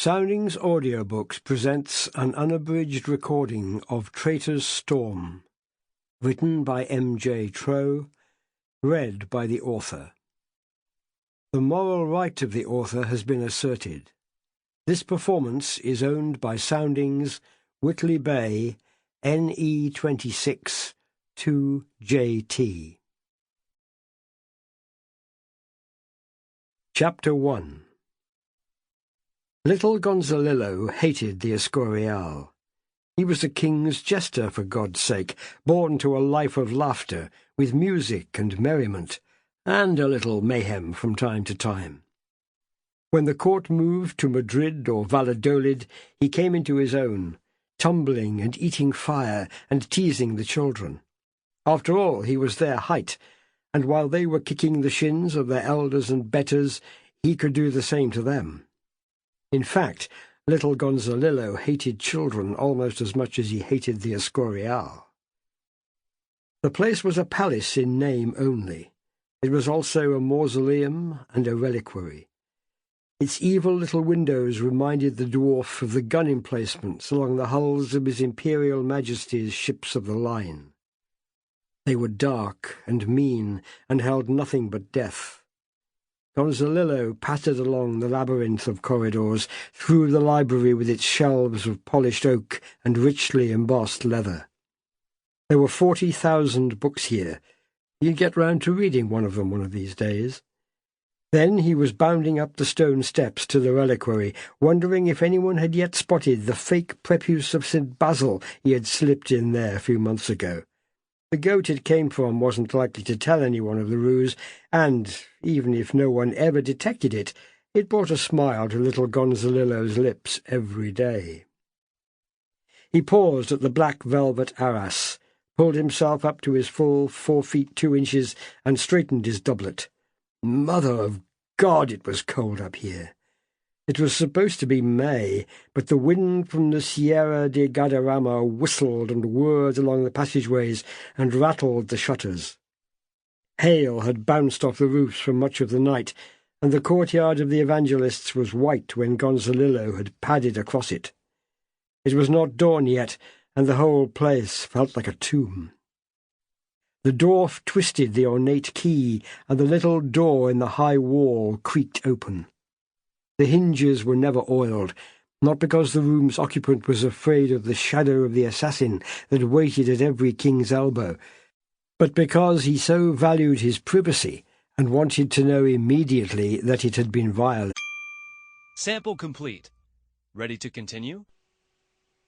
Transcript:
Soundings Audiobooks presents an unabridged recording of Traitor's Storm, written by M.J. Trow, read by the author. The moral right of the author has been asserted. This performance is owned by Soundings, Whitley Bay, NE26 2JT. Chapter 1. Little Gonzalillo hated the Escorial. He was the king's jester, for God's sake, born to a life of laughter, with music and merriment, and a little mayhem from time to time. When the court moved to Madrid or Valladolid, he came into his own, tumbling and eating fire and teasing the children. After all, he was their height, and while they were kicking the shins of their elders and betters, he could do the same to them. In fact, little Gonzalillo hated children almost as much as he hated the Escorial. The place was a palace in name only. It was also a mausoleum and a reliquary. Its evil little windows reminded the dwarf of the gun emplacements along the hulls of His Imperial Majesty's ships of the line. They were dark and mean and held nothing but death. Gonzalillo pattered along the labyrinth of corridors, through the library with its shelves of polished oak and richly embossed leather. There were 40,000 books here. He'd get round to reading one of them one of these days. Then he was bounding up the stone steps to the reliquary, wondering if anyone had yet spotted the fake prepuce of St. Basil he had slipped in there a few months ago. The goat it came from wasn't likely to tell anyone of the ruse, and, even if no one ever detected it, it brought a smile to little Gonzalillo's lips every day. He paused at the black velvet arras, pulled himself up to his full 4 feet 2 inches, and straightened his doublet. Mother of God, it was cold up here. It was supposed to be May, but the wind from the Sierra de Guadarrama whistled and whirred along the passageways and rattled the shutters. Hail had bounced off the roofs for much of the night, and the courtyard of the Evangelists was white when Gonzalillo had padded across it. It was not dawn yet, and the whole place felt like a tomb. The dwarf twisted the ornate key, and the little door in the high wall creaked open. The hinges were never oiled, not because the room's occupant was afraid of the shadow of the assassin that waited at every king's elbow, but because he so valued his privacy and wanted to know immediately that it had been violated. Sample complete. Ready to continue?